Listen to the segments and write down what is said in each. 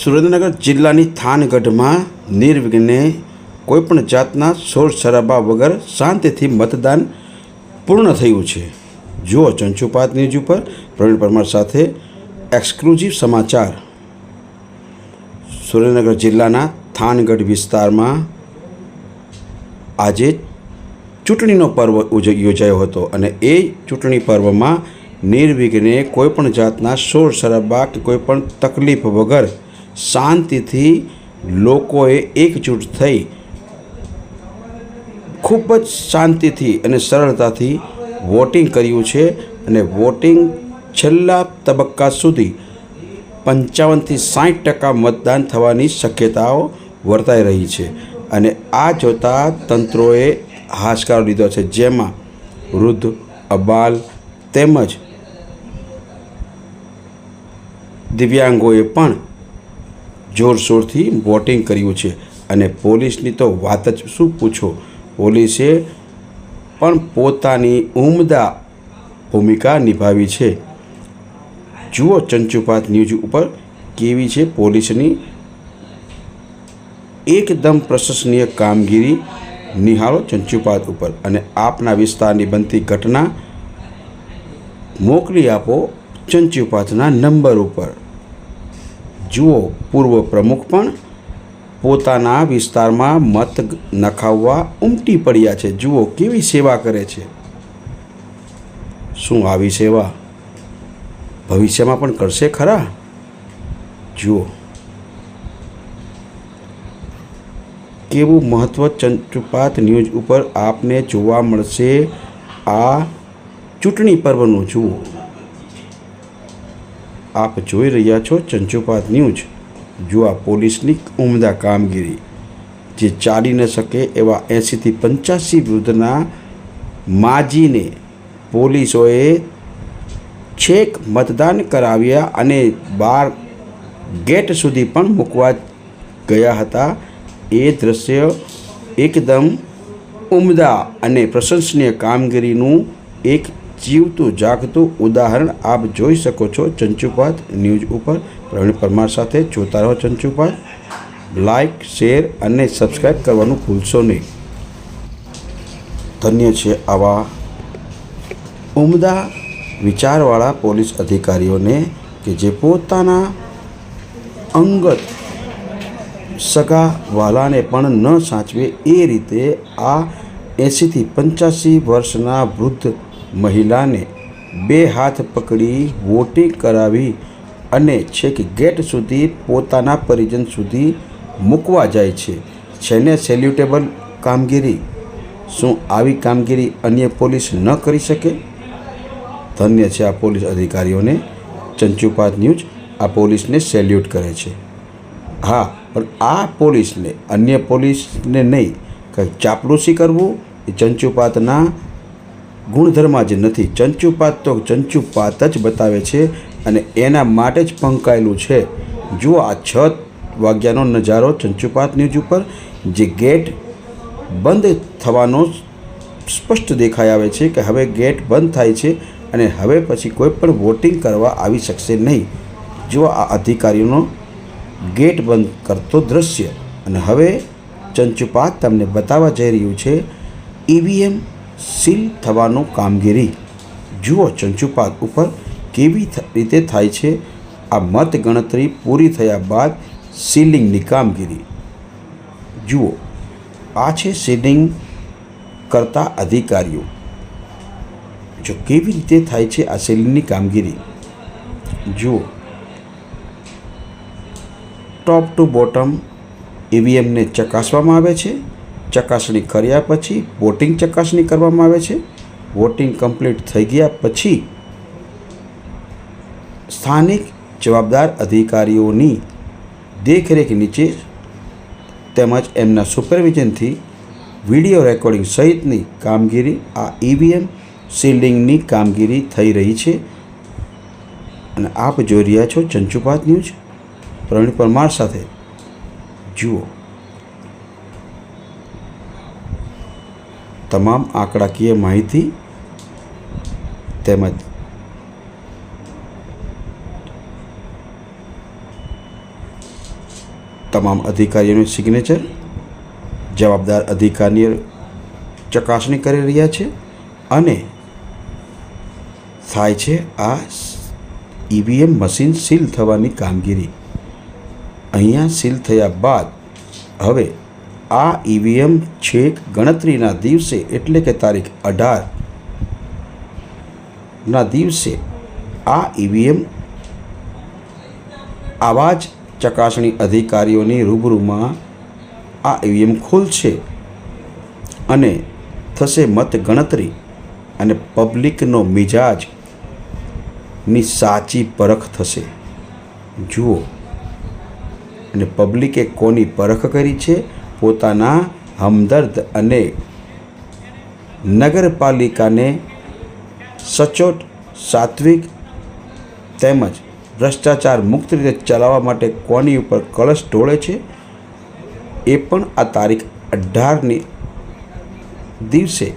સુરેન્દ્રનગર જિલ્લાની થાનગઢમાં નિર્વિઘ્ને કોઈપણ જાતના શોર શરાબા વગર શાંતિથી મતદાન પૂર્ણ થયું છે। જુઓ ચંચુપાત ન્યૂઝ ઉપર પ્રવીણ પરમાર સાથે એક્સક્લુઝિવ સમાચાર। સુરેન્દ્રનગર જિલ્લાના થાનગઢ વિસ્તારમાં આજે ચૂંટણીનો પર્વ યોજાયો હતો અને એ ચૂંટણી પર્વમાં નિર્વિઘ્ને કોઈપણ જાતના શોર શરાબા કે કોઈપણ તકલીફ વગર શાંતિથી લોકોએ એકજૂટ થઈ ખૂબ જ શાંતિથી અને સરળતાથી વોટિંગ કર્યું છે અને વોટિંગ છેલ્લા તબક્કા સુધી 55થી 60% મતદાન થવાની શક્યતાઓ વર્તાઈ રહી છે અને આ જોતાં તંત્રોએ હાશકારો લીધો છે, જેમાં વૃદ્ધ, અબાલ તેમજ દિવ્યાંગોએ પણ જોરશોરથી વોટિંગ કર્યું છે અને પોલીસની તો વાત જ શું પૂછો। પોલીસે પણ પોતાની ઉમદા ભૂમિકા નિભાવી છે। જુઓ ચંચુપાત ન્યૂઝ ઉપર કેવી છે પોલીસની એકદમ પ્રશંસનીય કામગીરી। નિહાળો ચંચુપાત ઉપર અને આપના વિસ્તારની બનતી ઘટના મોકલી આપો ચંચુપાતના નંબર ઉપર। જુઓ પૂર્વ પ્રમુખ પણ પોતાના વિસ્તારમાં મત નખાવવા ઉમટી પડ્યા છે। જુઓ કેવી સેવા કરે છે। શું આવી સેવા ભવિષ્યમાં પણ કરશે ખરા? જુઓ કેવું મહત્ત્વ ચંચુપાત ન્યૂઝ ઉપર આપને જોવા મળશે આ ચૂંટણી પર્વનું। જુઓ આપ જોઈ રહ્યા છો ચંચુપાત ન્યૂઝ। જુઓ પોલીસની ઉમદા કામગીરી, જે ચાલી ન શકે એવા 80થી 85 વૃદ્ધના માજીને પોલીસોએ છેક મતદાન કરાવ્યા અને બહાર ગેટ સુધી પણ મૂકવા ગયા હતા। એ દ્રશ્ય એકદમ ઉમદા અને પ્રશંસનીય કામગીરીનું એક જીવતું જાગતું ઉદાહરણ આપ જોઈ શકો છો ચંચુપાત ન્યૂઝ ઉપર પ્રવીણ પરમાર સાથે। જોતા રહો ચંચુપાત। લાઈક, શેર અને સબસ્ક્રાઈબ કરવાનું ભૂલશો નહીં। ધન્ય છે આવા ઉમદા વિચારવાળા પોલીસ અધિકારીઓને કે જે પોતાના અંગત સગા વાલાને પણ ન સાચવે એ રીતે આ 80થી 85 વર્ષના વૃદ્ધ મહિલાને બે હાથ પકડી વોટિંગ કરાવી અને છેક ગેટ સુધી પોતાના પરિજન સુધી મૂકવા જાય છે ને સેલ્યુટેબલ કામગીરી। શું આવી કામગીરી અન્ય પોલીસ ન કરી શકે? ધન્ય છે આ પોલીસ અધિકારીઓને। ચંચુપાત ન્યૂઝ આ પોલીસને સેલ્યુટ કરે છે। હા, પણ આ પોલીસને અન્ય પોલીસને નહીં કંઈ ચાપલૂસી કરવું એ ચંચુપાતના ગુણધર્મ જ નથી। ચંચુપાત તો ચંચુપાત જ બતાવે છે અને એના માટે જ પંકાયેલું છે। જુઓ આ 6 વાગ્યાનો નજારો ચંચુપાત ન્યૂઝ ઉપર, જે ગેટ બંધ થવાનો સ્પષ્ટ દેખાઈ આવે છે કે હવે ગેટ બંધ થાય છે અને હવે પછી કોઈ પણ વોટિંગ કરવા આવી શકશે નહીં। જુઓ આ અધિકારીઓનો ગેટ બંધ કરતો દ્રશ્ય અને હવે ચંચુપાત તમને બતાવવા જઈ રહ્યું છે EVM સીલ થવાનું કામગીરી। જુઓ ચંચુપાત ઉપર કેવી રીતે થાય છે આ મત ગણતરી પૂરી થયા બાદ સીલિંગની કામગીરી। જુઓ આ છે સીલિંગ કરતા અધિકારીઓ। જો કેવી રીતે થાય છે આ સીલિંગની કામગીરી। જુઓ ટોપ ટુ બોટમ EVMને ચકાસવામાં આવે છે। ચકાસણી કર્યા પછી વોટિંગ ચકાસણી કરવામાં આવે છે। વોટિંગ કમ્પ્લીટ થઈ ગયા પછી સ્થાનિક જવાબદાર અધિકારીઓની દેખરેખ નીચે તેમજ એમના સુપરવિઝનથી વિડીયો રેકોર્ડિંગ સહિતની કામગીરી આ EVM સીલિંગની કામગીરી થઈ રહી છે અને આપ જોઈ રહ્યા છો ચંચુપાત ન્યૂઝ પ્રવીણ પરમાર સાથે। જુઓ તમામ આંકડાકીય માહિતી તેમજ તમામ અધિકારીઓનું સિગ્નેચર જવાબદાર અધિકારીઓ ચકાસણી કરી રહ્યા છે અને થાય છે આ ઈવીએમ મશીન સીલ થવાની કામગીરી. અહીંયા સીલ થયા બાદ હવે આ ઈવીએમ છેક ગણતરીના દિવસે એટલે કે તારીખ 18ના દિવસે આ ઈવીએમ આવા જ ચકાસણી અધિકારીઓની રૂબરૂમાં આ ઈવીએમ ખુલશે અને થશે મત ગણતરી અને પબ્લિકનો મિજાજની સાચી પરખ થશે. જુઓ, અને પબ્લિકે કોની પરખ કરી છે? પોતાના હમદર્દ અને નગરપાલિકાને સચોટ, સાત્વિક તેમજ ભ્રષ્ટાચાર મુક્ત રીતે ચલાવવા માટે કોની ઉપર કળશ ઢોળે છે એ પણ આ તારીખ 18ની દિવસે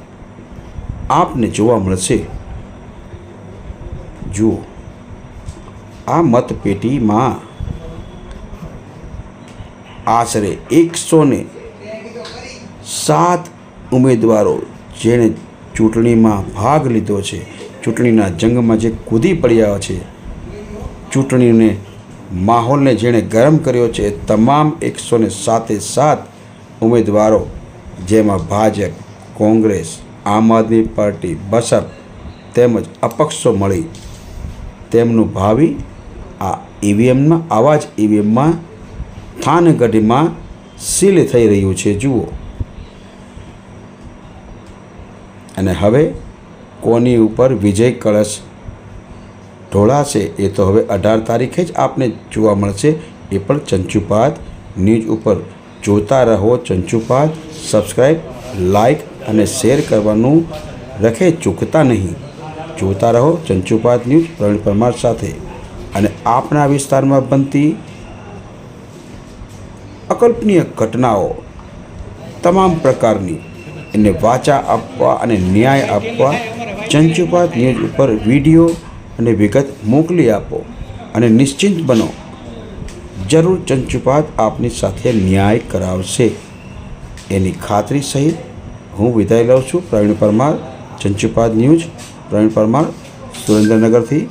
આપને જોવા મળશે. જુઓ, આ મતપેટીમાં આશરે 107 ઉમેદવારો જેણે ચૂંટણીમાં ભાગ લીધો છે, ચૂંટણીના જંગમાં જે કૂદી પડ્યા છે, ચૂંટણીને માહોલને જેણે ગરમ કર્યો છે, તમામ 107 ઉમેદવારો જેમાં ભાજપ, કોંગ્રેસ, આમ આદમી પાર્ટી, બસપ તેમજ અપક્ષો મળી તેમનું ભાવિ આ ઈવીએમમાં આવા જ ઈવીએમમાં થાનગઢમાં સીલ થઈ રહ્યું છે. જુઓ, અને હવે કોની ઉપર વિજય કળશ ઢોળાશે એ તો હવે 18 તારીખે જ આપને જોવા મળશે. એ પણ ચંચુપાત ન્યૂઝ ઉપર જોતા રહો. ચંચુપાત સબસ્ક્રાઈબ, લાઈક અને શેર કરવાનું રખે ચૂકતા નહીં. જોતા રહો ચંચુપાત ન્યૂઝ પ્રવીણ પરમાર સાથે. અને આપના વિસ્તારમાં બનતી અકલ્પનીય ઘટનાઓ તમામ પ્રકારની એને વાચા આપવા અને ન્યાય આપવા ચંચુપાત ન્યૂઝ ઉપર વિડીયો અને વિગત મોકલી આપો અને નિશ્ચિંત બનો, જરૂર ચંચુપાત આપની સાથે ન્યાય કરાવશે એની ખાતરી સહિત હું વિદાય લઉં છું. પ્રવીણ પરમાર, ચંચુપાત ન્યૂઝ, પ્રવીણ પરમાર, સુરેન્દ્રનગરથી.